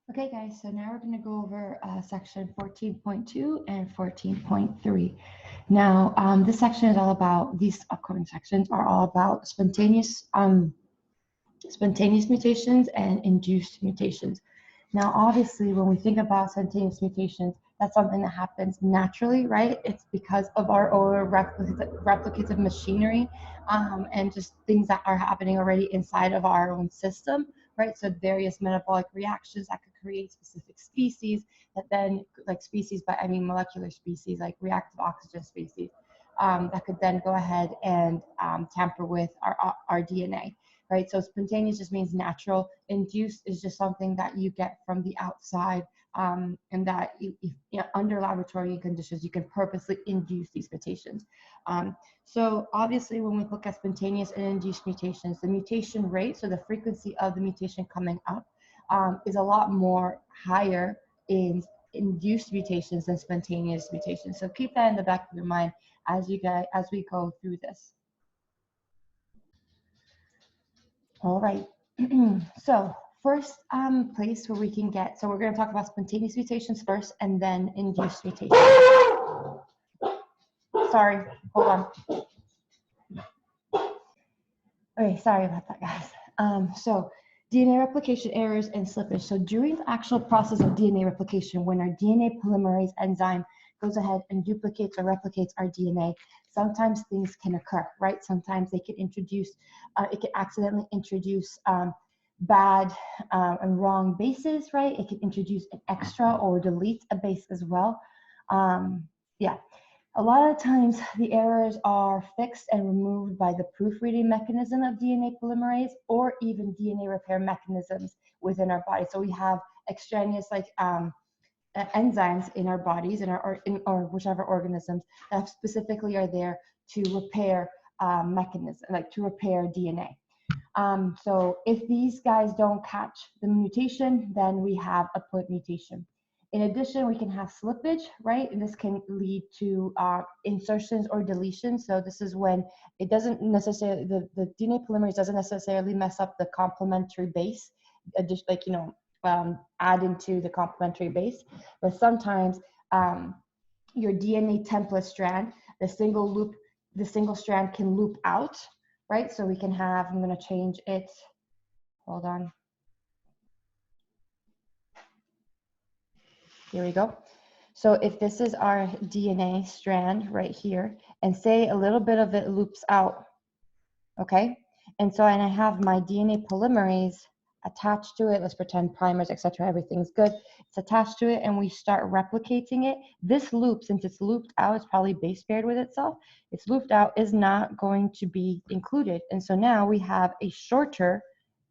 Okay, guys, so now we're going to go over section 14.2 and 14.3. Now, this section is all about, these upcoming sections are all about spontaneous mutations and induced mutations. Now, obviously, when we think about spontaneous mutations, that's something that happens naturally, right? It's because of our own replicative machinery and just things that are happening already inside of our own system, right? So various metabolic reactions that could create specific species that then, like species, but I mean molecular species, like reactive oxygen species, that could then go ahead and tamper with our DNA. Right, so spontaneous just means natural. Induced is just something that you get from the outside, and that under laboratory conditions, you can purposely induce these mutations. So obviously, when we look at spontaneous and induced mutations, the mutation rate, so the frequency of the mutation coming up, is a lot more higher in induced mutations than spontaneous mutations. So keep that in the back of your mind as we go through this. All right. So first place where we can get, so we're going to talk about spontaneous mutations first and then induced mutations. Sorry, hold on. Okay, sorry about that, guys. So DNA replication errors and slippage. So during the actual process of DNA replication, when our DNA polymerase enzyme goes ahead and duplicates or replicates our DNA, sometimes things can occur, right? Sometimes they can introduce, it can accidentally introduce bad and wrong bases, right? It can introduce an extra or delete a base as well. Yeah. A lot of times the errors are fixed and removed by the proofreading mechanism of DNA polymerase or even DNA repair mechanisms within our body. So we have extraneous enzymes in our bodies or whichever organisms that specifically are there to repair mechanism, like to repair DNA. So if these guys don't catch the mutation, then we have a point mutation. In addition, we can have slippage, right? And this can lead to insertions or deletions. So this is when it doesn't necessarily, the DNA polymerase doesn't necessarily mess up the complementary base, just like, add into the complementary base. But sometimes your DNA template strand, the single strand can loop out, right? So we can have, I'm going to change it. Hold on. Here we go. So if this is our DNA strand right here, and say a little bit of it loops out, okay? And I have my DNA polymerase attached to it. Let's pretend primers, etc. Everything's good. It's attached to it, and we start replicating it. This loop, since it's looped out, it's probably base paired with itself. It's looped out, is not going to be included. And so now we have a shorter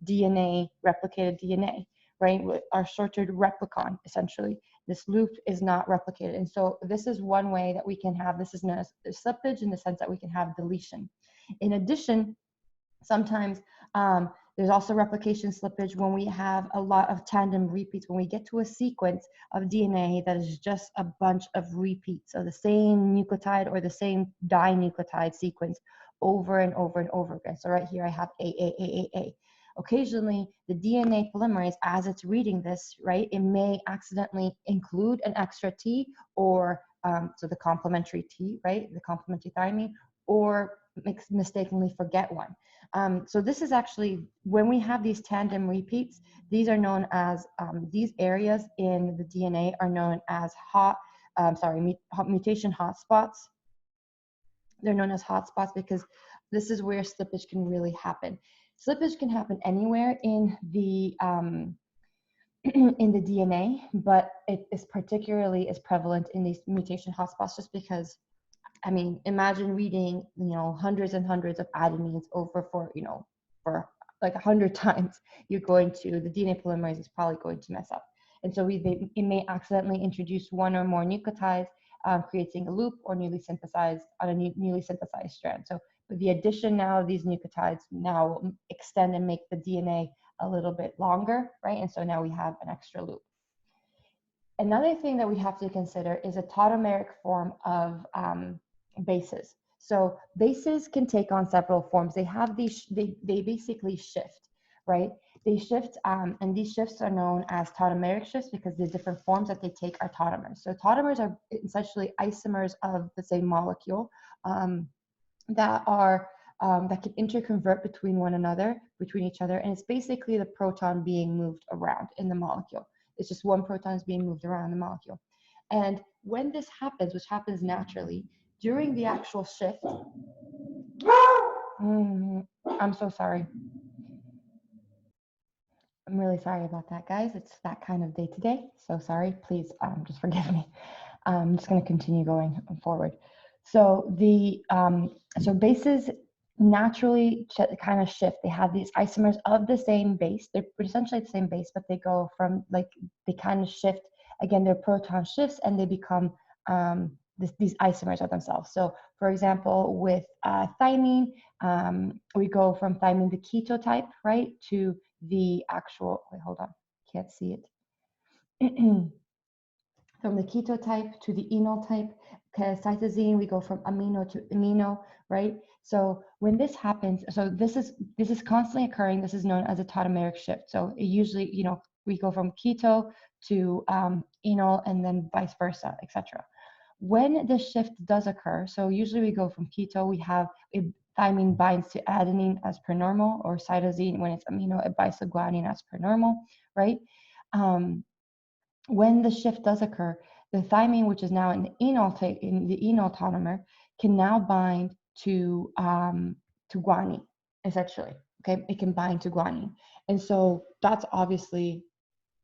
DNA, replicated DNA, right? Our shorter replicon, essentially. This loop is not replicated. And so this is one way that we can have, this is known as slippage in the sense that we can have deletion. In addition, sometimes there's also replication slippage when we have a lot of tandem repeats, when we get to a sequence of DNA that is just a bunch of repeats of the same nucleotide or the same dinucleotide sequence over and over and over again. So right here I have A. Occasionally, the DNA polymerase, as it's reading this, right, it may accidentally include an extra T or, so the complementary T, right, the complementary thymine, or mistakenly forget one. So this is actually, when we have these tandem repeats, these are known as, these areas in the DNA are known as mutation hotspots. They're known as hotspots because this is where slippage can really happen. Slippage can happen anywhere in the in the DNA, but it is particularly prevalent in these mutation hotspots just because, I mean, imagine reading, hundreds and hundreds of adenines over for like 100 times. You're going to, the DNA polymerase is probably going to mess up. And so it may accidentally introduce one or more nucleotides, creating a loop or newly synthesized strand. So with the addition now of these nucleotides now extend and make the DNA a little bit longer, right? And so now we have an extra loop. Another thing that we have to consider is a tautomeric form of bases. So bases can take on several forms. They have these, they basically shift, right? They shift, and these shifts are known as tautomeric shifts because the different forms that they take are tautomers. So tautomers are essentially isomers of the same molecule that are that can interconvert between one another, between each other, and it's basically the proton being moved around in the molecule. It's just one proton is being moved around the molecule. And when this happens, which happens naturally, during the actual shift, I'm so sorry. I'm really sorry about that, guys. It's that kind of day today. So sorry. Please just forgive me. I'm just going to continue going forward. So the so bases naturally kind of shift. They have these isomers of the same base. They're essentially the same base, but they go from like they kind of shift. Again, their proton shifts and they become these isomers of themselves. So, for example, with thymine, we go from thymine the keto type, right, to the actual. Wait, hold on, can't see it. From the keto type to the enol type. Cytosine, we go from amino to amino, right? So when this happens, so this is constantly occurring. This is known as a tautomeric shift. So it usually, you know, we go from keto to enol and then vice versa, etc. When the shift does occur, so usually we go from keto, we have thymine binds to adenine as per normal, or cytosine, when it's amino, it binds to guanine as per normal, right? When the shift does occur, the thymine, which is now in the enol tautomer, can now bind to guanine, essentially. Okay, it can bind to guanine, and so that's obviously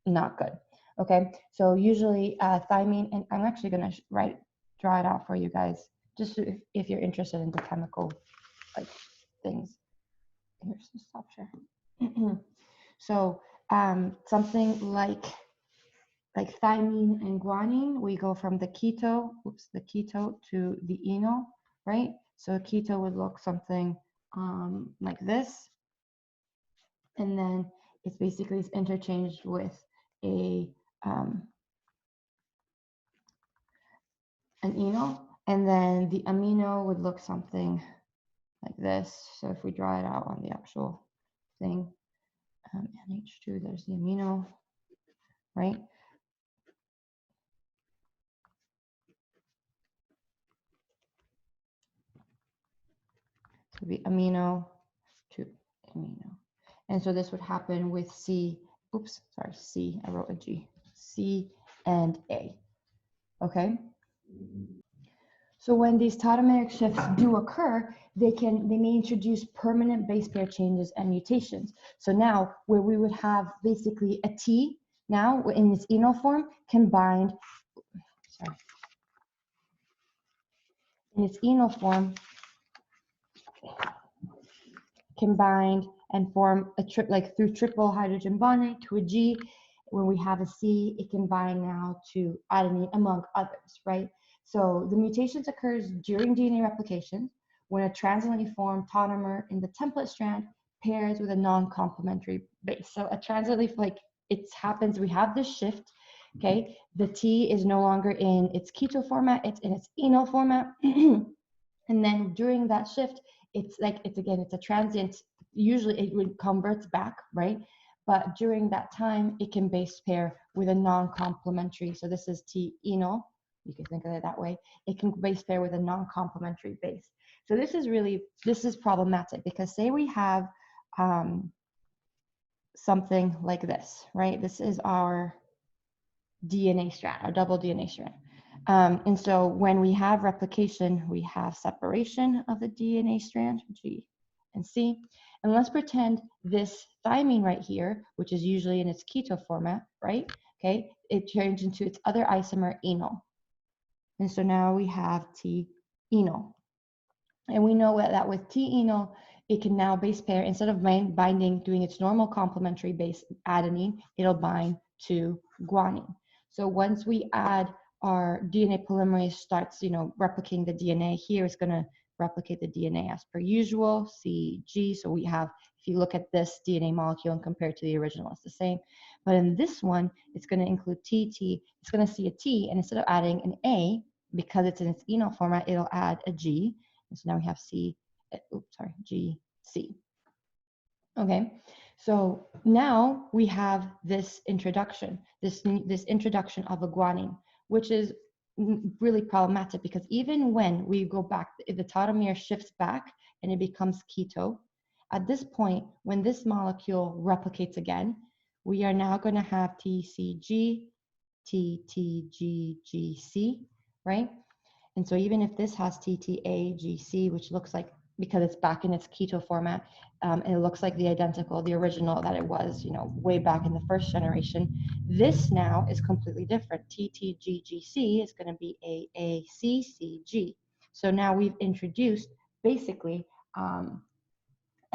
not good. Okay, so usually thymine, and I'm actually going to draw it out for you guys, just if you're interested in the chemical like things. Here's the stop share. So something like thymine and guanine, we go from the keto to the enol, right? So keto would look something like this, and then it's basically interchanged with an enol, and then the amino would look something like this. So if we draw it out on the actual thing, NH2, there's the amino, right? So the amino to amino. And so this would happen with C, C, I wrote a G, C and A, okay? So when these tautomeric shifts do occur, they may introduce permanent base pair changes and mutations. So now where we would have basically a T now in its enol form can bind, in its enol form can bind and form a through triple hydrogen bonding to a G. When we have a C, it can bind now to adenine, among others, right? So the mutations occurs during DNA replication when a transiently formed tautomer in the template strand pairs with a non-complementary base. So a transiently, like it happens, we have this shift, okay? The T is no longer in its keto format, it's in its enol format. And then during that shift, it's a transient, usually it would converts back, right? But during that time, it can base pair with a non-complementary. So this is T-enol, you can think of it that way. It can base pair with a non-complementary base. So this is problematic because say we have something like this, right? This is our DNA strand, our double DNA strand. And so when we have replication, we have separation of the DNA strand, G and C. And let's pretend this thymine right here, which is usually in its keto format, right? Okay, it turns into its other isomer, enol. And so now we have T-enol. And we know that with T-enol, it can now base pair, instead of binding, doing its normal complementary base adenine, it'll bind to guanine. So once we add our DNA polymerase starts, replicating the DNA here, it's going to replicate the DNA as per usual, CG. So we have, if you look at this DNA molecule and compare it to the original, it's the same. But in this one, it's going to include TT. It's going to see a T, and instead of adding an A, because it's in its enol format, it'll add a G. And so now we have G, C. Okay, So now we have this introduction, this introduction of a guanine, which is really problematic because even when we go back, the tautomere shifts back and it becomes keto. At this point, when this molecule replicates again, we are now going to have TCG, TTGGC, right? And so even if this has TTAGC, which looks like, because it's back in its keto format, and it looks like the original that it was, way back in the first generation, this now is completely different. TTGGC is going to be AACCG. So now we've introduced basically a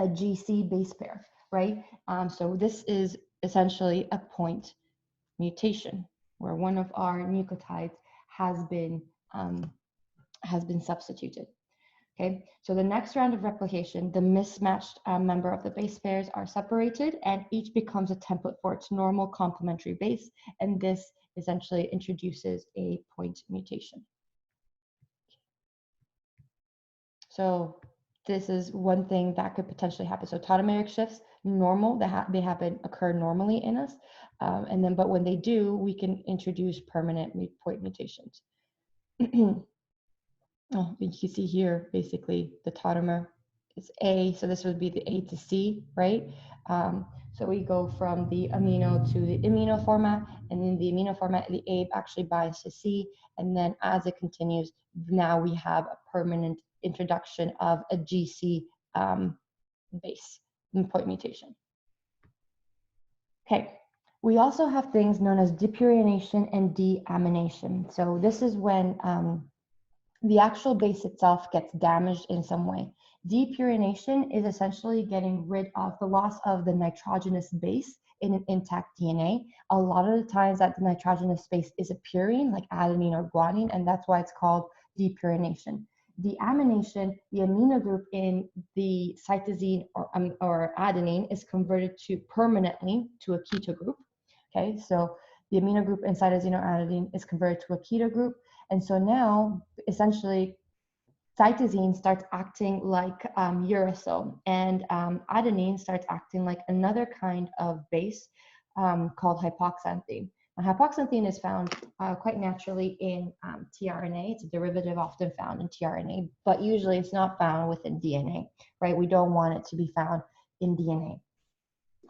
GC base pair, right? So this is essentially a point mutation where one of our nucleotides has been substituted. Okay, so the next round of replication, the mismatched member of the base pairs are separated and each becomes a template for its normal complementary base, and this essentially introduces a point mutation. So this is one thing that could potentially happen. So tautomeric shifts, normal, they occur normally in us, but when they do, we can introduce permanent point mutations. Oh, you can see here, basically, the tautomer is A, so this would be the A to C, right? So we go from the amino to the amino format, and in the amino format, the A actually binds to C, and then as it continues, now we have a permanent introduction of a GC base point mutation. Okay, we also have things known as depurination and deamination. So this is when the actual base itself gets damaged in some way. Depurination is essentially getting rid of the loss of the nitrogenous base in an intact DNA. A lot of the times that the nitrogenous base is a purine, like adenine or guanine, and that's why it's called depurination. Deamination, the amino group in the cytosine or adenine is converted permanently to a keto group. Okay, so the amino group in cytosine or adenine is converted to a keto group. And so now, essentially, cytosine starts acting like uracil, and adenine starts acting like another kind of base called hypoxanthine. Now, hypoxanthine is found quite naturally in tRNA. It's a derivative often found in tRNA, but usually it's not found within DNA, right? We don't want it to be found in DNA.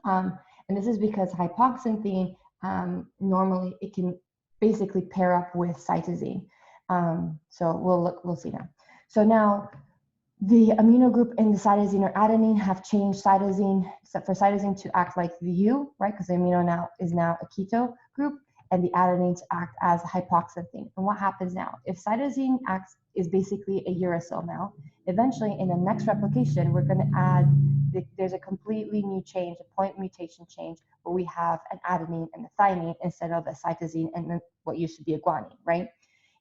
And this is because hypoxanthine, normally it can basically pair up with cytosine. So we'll see now. So now the amino group in the cytosine or adenine have changed cytosine, except for cytosine to act like the U, right? Because the amino is now a keto group, and the adenine to act as hypoxanthine. And what happens now? If cytosine is basically a uracil now, eventually in the next replication, we're going to add, there's a completely new change, a point mutation change, where we have an adenine and a thymine instead of a cytosine and then what used to be a guanine, right?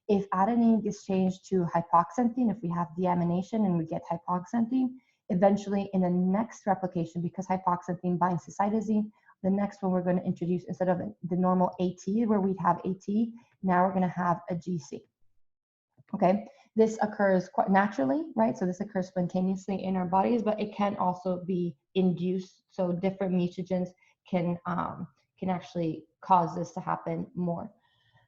If adenine gets changed to hypoxanthine, if we have deamination and we get hypoxanthine, eventually in the next replication, because hypoxanthine binds to cytosine, the next one we're going to introduce, instead of the normal AT, where we'd have AT, now we're going to have a GC. Okay, this occurs quite naturally, right? So this occurs spontaneously in our bodies, but it can also be induced. So different mutagens can actually cause this to happen more.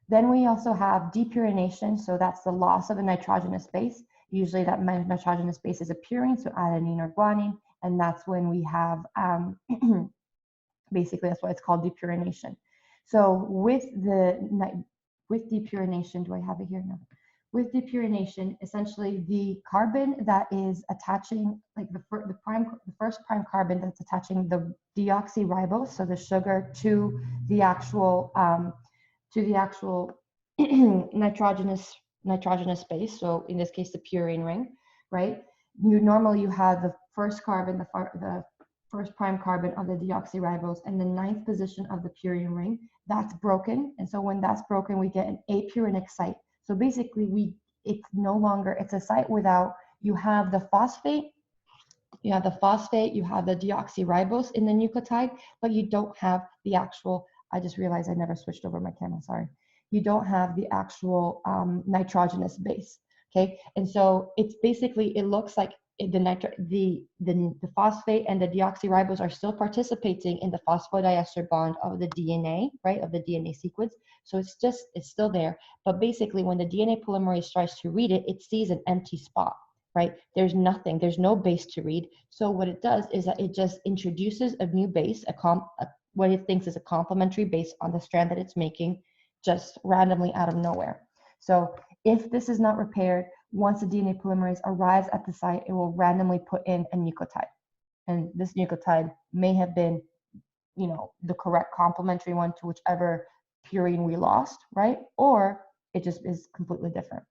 Then we also have depurination, so that's the loss of a nitrogenous base. Usually that nitrogenous base is a purine, so adenine or guanine, and that's when we have, basically that's why it's called depurination. So with depurination, do I have it here? No. With depurination, essentially the carbon that is attaching, like the first prime carbon that's attaching the deoxyribose, so the sugar, to the actual nitrogenous base, so in this case the purine ring, right? Normally you have the first carbon, the first prime carbon of the deoxyribose, and the 9th position of the purine ring. That's broken, and so when that's broken, we get an apurinic site. So basically, it's a site without, you have the phosphate, you have the deoxyribose in the nucleotide, but you don't have the actual, I just realized I never switched over my camera, sorry. You don't have the actual nitrogenous base, okay? And so it's basically, it looks like the phosphate and the deoxyribose are still participating in the phosphodiester bond of the DNA, right, of the DNA sequence. So it's still there. But basically, when the DNA polymerase tries to read it, it sees an empty spot, right? There's nothing, there's no base to read. So what it does is that it just introduces a new base, what it thinks is a complementary base on the strand that it's making, just randomly out of nowhere. So if this is not repaired, once the DNA polymerase arrives at the site, it will randomly put in a nucleotide. And this nucleotide may have been, the correct complementary one to whichever purine we lost, right? Or it just is completely different.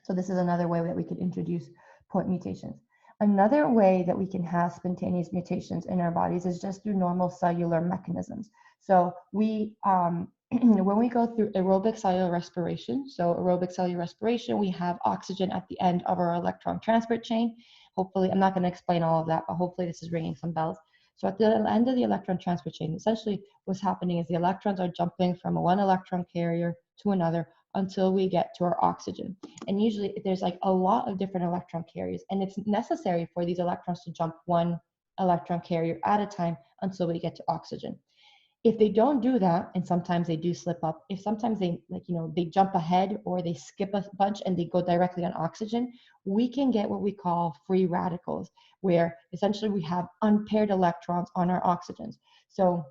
So this is another way that we could introduce point mutations. Another way that we can have spontaneous mutations in our bodies is just through normal cellular mechanisms. So we, when we go through aerobic cellular respiration, we have oxygen at the end of our electron transport chain. Hopefully, I'm not going to explain all of that, but hopefully this is ringing some bells. So at the end of the electron transport chain, essentially what's happening is the electrons are jumping from one electron carrier to another until we get to our oxygen. And usually there's like a lot of different electron carriers, and it's necessary for these electrons to jump one electron carrier at a time until we get to oxygen. If they don't do that, and sometimes they do slip up, if sometimes they they jump ahead or they skip a bunch and they go directly on oxygen, we can get what we call free radicals, where essentially we have unpaired electrons on our oxygens. So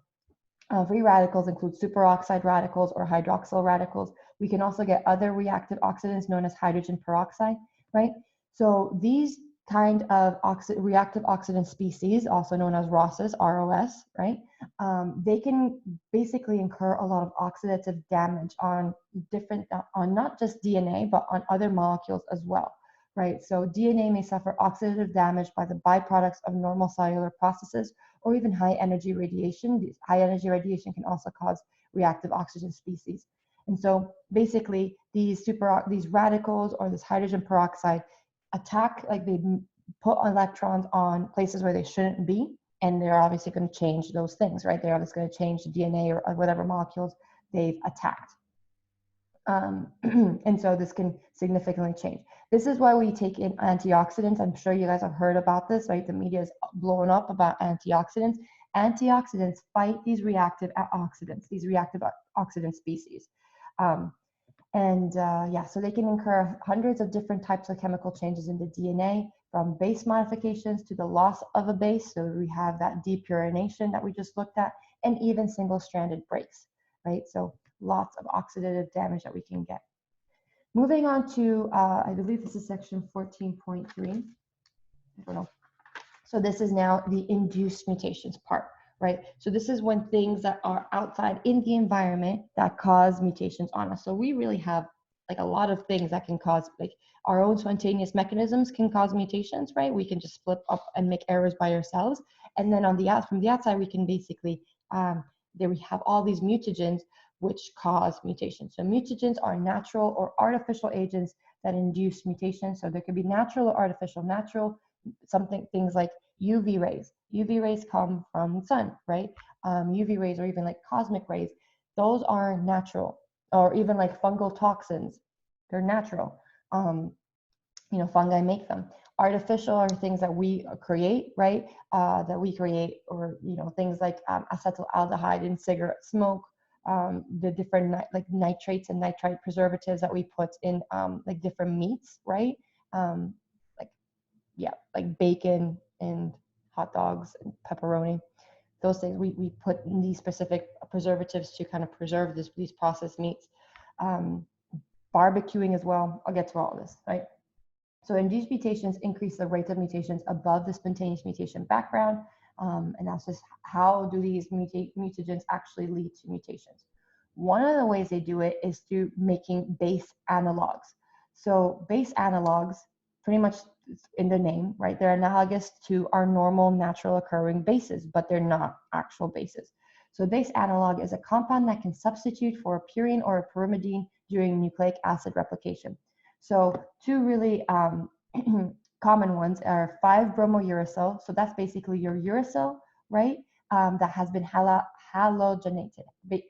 free radicals include superoxide radicals or hydroxyl radicals. We can also get other reactive oxidants known as hydrogen peroxide, right? So these kind of reactive oxidant species, also known as ROSs, ROS, right? They can basically incur a lot of oxidative damage on not just DNA, but on other molecules as well, right? So DNA may suffer oxidative damage by the byproducts of normal cellular processes, or even high energy radiation. High energy radiation can also cause reactive oxygen species. And so basically these radicals or this hydrogen peroxide attack, like they put electrons on places where they shouldn't be, and they're obviously going to change those things, right? They're obviously going to change the DNA or whatever molecules they've attacked. And so this can significantly change. This is why we take in antioxidants. I'm sure you guys have heard about this, right? The media is blowing up about antioxidants. Antioxidants fight these reactive oxidant species. Yeah, so they can incur hundreds of different types of chemical changes in the DNA, from base modifications to the loss of a base. So we have that depurination that we just looked at, and even single-stranded breaks, right? So lots of oxidative damage that we can get. Moving on to, I believe this is section 14.3. I don't know. So this is now the induced mutations part, right? So this is when things that are outside in the environment that cause mutations on us. So we really have like a lot of things that can cause, like our own spontaneous mechanisms can cause mutations, right? We can just flip up and make errors by ourselves. And then from the outside, we can basically, there we have all these mutagens which cause mutations. So mutagens are natural or artificial agents that induce mutations. So there could be natural or artificial. Natural, things like UV rays. UV rays come from the sun, right? UV rays, or even like cosmic rays, those are natural. Or even like fungal toxins, they're natural. Fungi make them. Artificial are things that we create, right? Or things like acetaldehyde in cigarette smoke, the different like nitrates and nitrite preservatives that we put in like different meats, right? Like bacon and hot dogs and pepperoni. Those things we put in these specific preservatives to kind of preserve these processed meats. Barbecuing as well. I'll get to all of this, right? So induced mutations increase the rate of mutations above the spontaneous mutation background. And that's just how do these mutagens actually lead to mutations. One of the ways they do it is through making base analogs. So base analogs, pretty much in the name, right? They're analogous to our normal natural occurring bases, but they're not actual bases. So base analog is a compound that can substitute for a purine or a pyrimidine during nucleic acid replication. So two really common ones are 5-bromouracil. So that's basically your uracil, right? That has been halogenated. A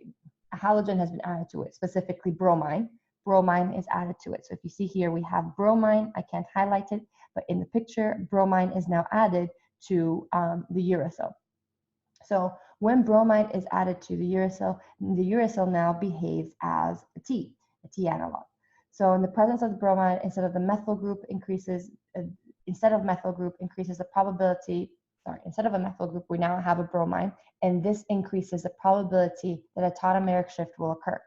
halogen has been added to it, specifically bromine, bromine is added to it. So if you see here, we have bromine. I can't highlight it, but in the picture, bromine is now added to the uracil. So when bromide is added to the uracil now behaves as a T analog. So in the presence of the bromide, instead of methyl group increases the probability, instead of a methyl group, we now have a bromine, and this increases the probability that a tautomeric shift will occur.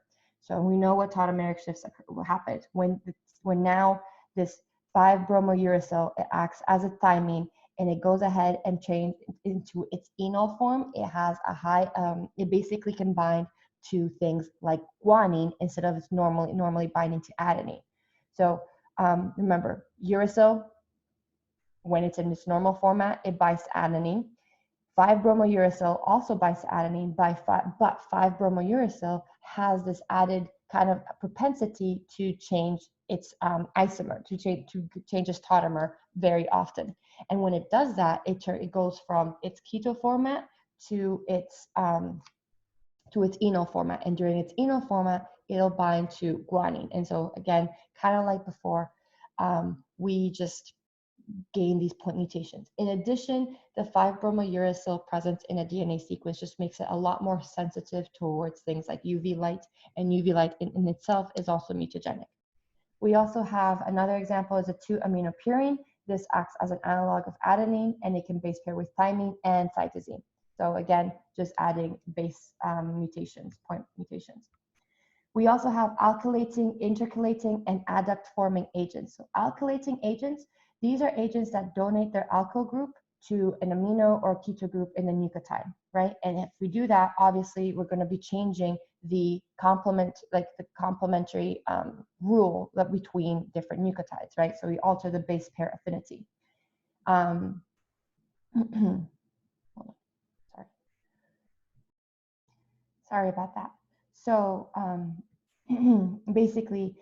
So we know what tautomeric shifts will happen when now this 5-bromouracil, it acts as a thymine, and it goes ahead and change into its enol form. It has a high, it basically can bind to things like guanine instead of its normally binding to adenine. So remember, uracil, when it's in its normal format, it binds to adenine. 5-bromouracil also binds to adenine, but 5-bromouracil has this added kind of propensity to change its isomer, to change its tautomer very often. And when it does that, it goes from its keto format to its enol format. And during its enol format, it'll bind to guanine. And so again, kind of like before, we just gain these point mutations. In addition, the 5-bromouracil presence in a DNA sequence just makes it a lot more sensitive towards things like UV light, and UV light in itself is also mutagenic. We also have another example is a 2-aminopurine. This acts as an analog of adenine, and it can base pair with thymine and cytosine. So again, just adding base mutations, point mutations. We also have alkylating, intercalating, and adduct-forming agents. So alkylating agents, these are agents that donate their alkyl group to an amino or keto group in the nucleotide, right? And if we do that, obviously we're going to be changing the complementary rule between different nucleotides, right? So we alter the base pair affinity. Sorry about that. So basically,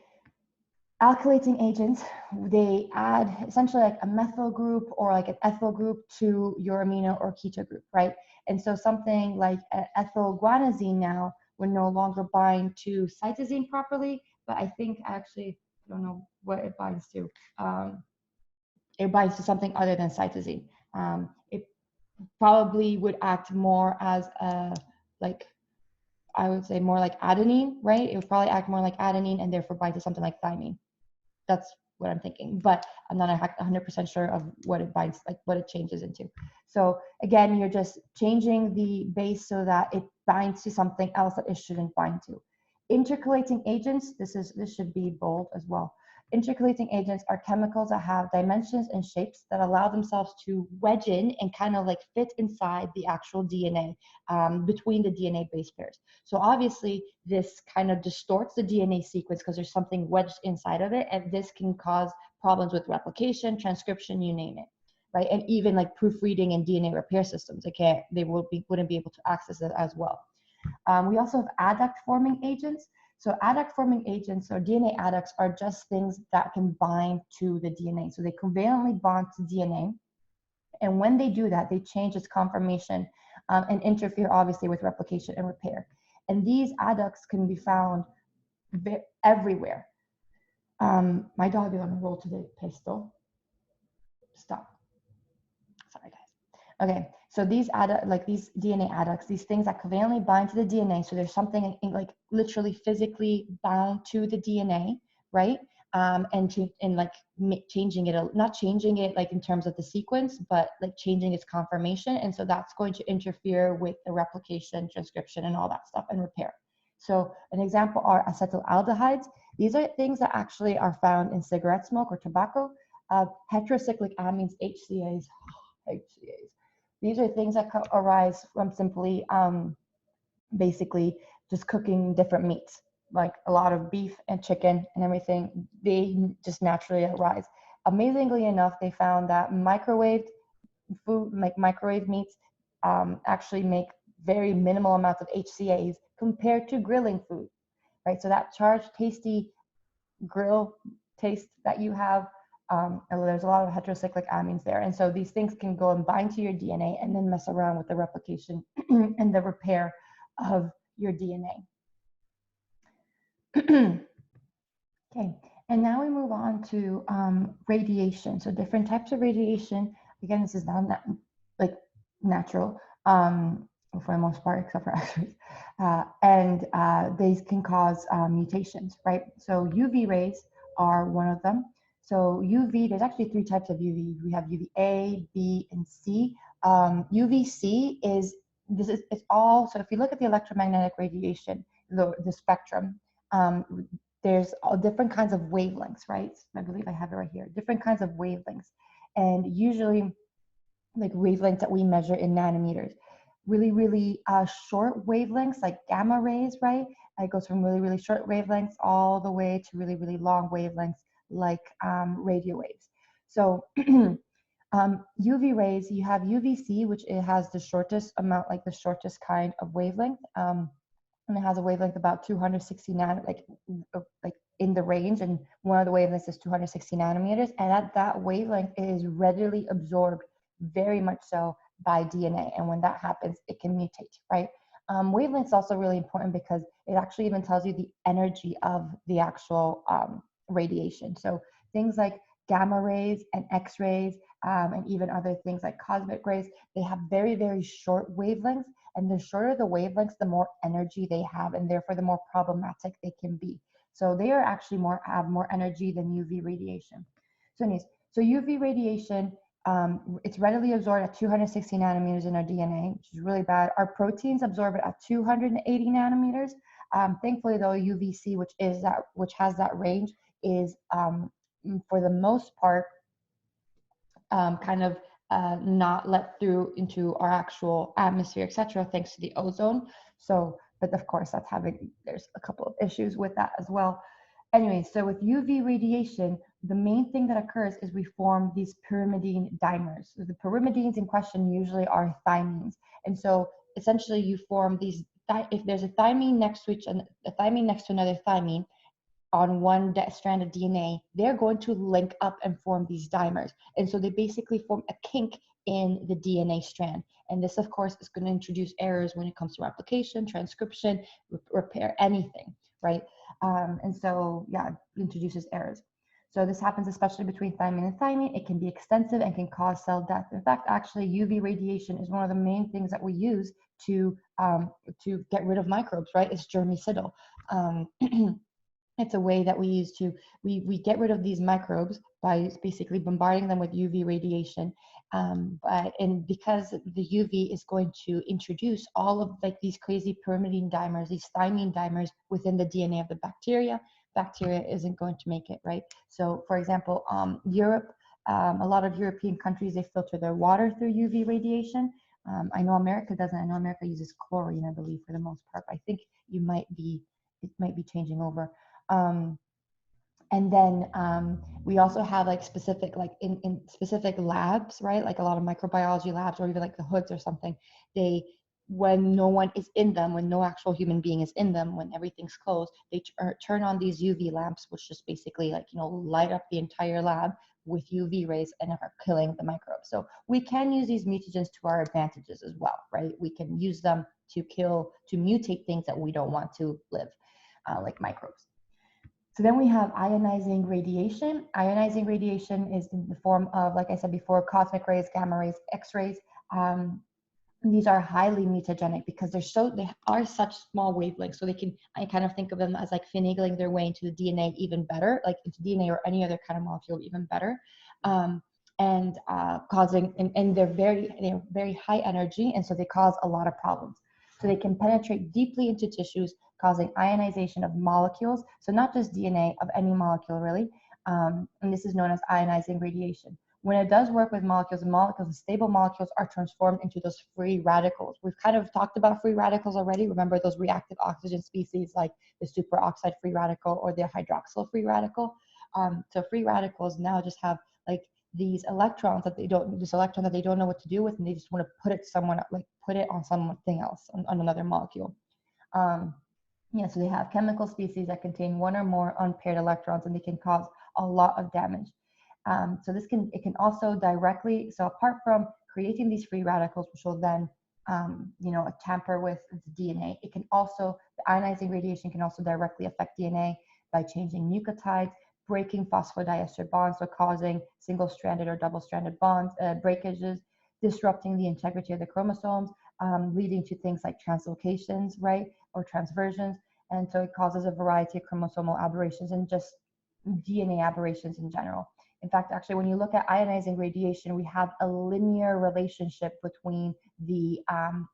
alkylating agents, they add essentially like a methyl group or like an ethyl group to your amino or keto group, right? And so something like ethylguanosine now would no longer bind to cytosine properly, but I think actually, I don't know what it binds to. It binds to something other than cytosine. It probably would act more as I would say more like adenine, right? It would probably act more like adenine and therefore bind to something like thymine. That's what I'm thinking, but I'm not 100% sure of what it binds, like what it changes into. So again, you're just changing the base so that it binds to something else that it shouldn't bind to. Intercalating agents, this should be bold as well. Intercalating agents are chemicals that have dimensions and shapes that allow themselves to wedge in and kind of like fit inside the actual DNA, between the DNA base pairs. So obviously this kind of distorts the DNA sequence because there's something wedged inside of it, and this can cause problems with replication, transcription, you name it, right? And even like proofreading and DNA repair systems, they wouldn't be able to access it as well. We also have adduct forming agents. So adduct forming agents or DNA adducts are just things that can bind to the DNA. So they covalently bond to DNA. And when they do that, they change its conformation and interfere obviously with replication and repair. And these adducts can be found everywhere. My dog is on a roll today, Pistol. Stop. Sorry, guys. Okay, so these these DNA adducts, these things that covalently bind to the DNA, so there's something like literally physically bound to the DNA, right? Changing it, not changing it like in terms of the sequence, but like changing its conformation. And so that's going to interfere with the replication, transcription, and all that stuff, and repair. So an example are acetaldehydes. These are things that actually are found in cigarette smoke or tobacco. Heterocyclic amines, HCAs. These are things that arise from simply basically just cooking different meats, like a lot of beef and chicken and everything. They just naturally arise. Amazingly enough, they found that microwaved food, like microwave meats, actually make very minimal amounts of HCAs compared to grilling food, right? So that charged, tasty grill taste that you have, there's a lot of heterocyclic amines there. And so these things can go and bind to your DNA and then mess around with the replication and the repair of your DNA. Okay, and now we move on to radiation. So different types of radiation. Again, this is not like natural for the most part, except for X-rays, and these can cause mutations, right? So UV rays are one of them. So UV, there's actually three types of UV. We have UVA, B, and C. UVC is it's all. So if you look at the electromagnetic radiation, the spectrum. There's all different kinds of wavelengths, right? I believe I have it right here. Different kinds of wavelengths, and usually like wavelengths that we measure in nanometers. Really short wavelengths like gamma rays, right? It goes from really short wavelengths all the way to really long wavelengths like radio waves. So UV rays, you have UVC, which it has the shortest amount, like the shortest kind of wavelength. And it has a wavelength about 260 like in the range, and one of the wavelengths is 260 nanometers, and at that wavelength it is readily absorbed very much so by DNA, and when that happens it can mutate, right? Wavelength's also really important because it actually even tells you the energy of the actual radiation. So things like gamma rays and X-rays, and even other things like cosmic rays, they have very short wavelengths, and the shorter the wavelengths, the more energy they have, and therefore the more problematic they can be. So they are actually have more energy than UV radiation. So anyways, so UV radiation, it's readily absorbed at 260 nanometers in our DNA, which is really bad. Our proteins absorb it at 280 nanometers. Thankfully, though, UVC, which has that range, is for the most part kind of not let through into our actual atmosphere, etc., thanks to the ozone. So, but of course, there's a couple of issues with that as well. Anyway, so with UV radiation, the main thing that occurs is we form these pyrimidine dimers. So the pyrimidines in question usually are thymines. And so essentially you form these, if there's a thymine next to another thymine, on one strand of DNA, they're going to link up and form these dimers. And so they basically form a kink in the DNA strand. And this, of course, is going to introduce errors when it comes to replication, transcription, repair, anything, right? And so, yeah, it introduces errors. So this happens especially between thymine and thymine. It can be extensive and can cause cell death. In fact, actually, UV radiation is one of the main things that we use to get rid of microbes, right? It's germicidal. It's a way that we use to we get rid of these microbes by basically bombarding them with UV radiation. And because the UV is going to introduce all of like these crazy pyrimidine dimers, these thymine dimers within the DNA of the bacteria isn't going to make it, right? So for example, Europe, a lot of European countries, they filter their water through UV radiation. I know America doesn't. I know America uses chlorine, I believe, for the most part. I think it might be changing over. Um, and then we also have like specific, like in specific labs, right? Like a lot of microbiology labs, or even like the hoods or something, when no one is in them, when no actual human being is in them, when everything's closed, they turn on these UV lamps, which just basically like, light up the entire lab with UV rays and are killing the microbes. So we can use these mutagens to our advantages as well, right? We can use them to mutate things that we don't want to live, like microbes. So then we have ionizing radiation. Ionizing radiation is in the form of, like I said before, cosmic rays, gamma rays, X-rays. These are highly mutagenic because they are such small wavelengths. So I kind of think of them as like finagling their way into the DNA even better, like into DNA or any other kind of molecule even better. And they're very high energy, and so they cause a lot of problems. So they can penetrate deeply into tissues, causing ionization of molecules. So not just DNA, of any molecule really. And this is known as ionizing radiation. When it does work with molecules, the stable molecules are transformed into those free radicals. We've kind of talked about free radicals already. Remember those reactive oxygen species like the superoxide free radical or the hydroxyl free radical? So free radicals now just have like these electrons that they don't know what to do with, and they just want to put it on something else, on another molecule. So they have chemical species that contain one or more unpaired electrons, and they can cause a lot of damage. So it can also directly, so apart from creating these free radicals, which will then tamper with the DNA, the ionizing radiation can also directly affect DNA by changing nucleotides, breaking phosphodiester bonds, so causing single-stranded or double-stranded bonds, breakages, disrupting the integrity of the chromosomes, leading to things like translocations, right, or transversions. And so it causes a variety of chromosomal aberrations and just DNA aberrations in general. In fact, actually, when you look at ionizing radiation, we have a linear relationship between the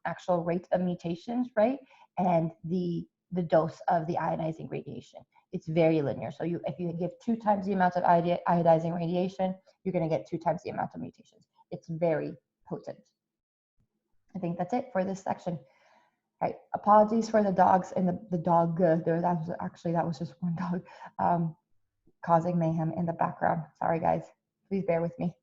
actual rate of mutations, right, and the dose of the ionizing radiation. It's very linear. So if you give 2 times the amount of ionizing radiation, you're going to get 2 times the amount of mutations. It's very potent. I think that's it for this section. All right, apologies for the dogs and the dog. That was just one dog causing mayhem in the background. Sorry, guys. Please bear with me.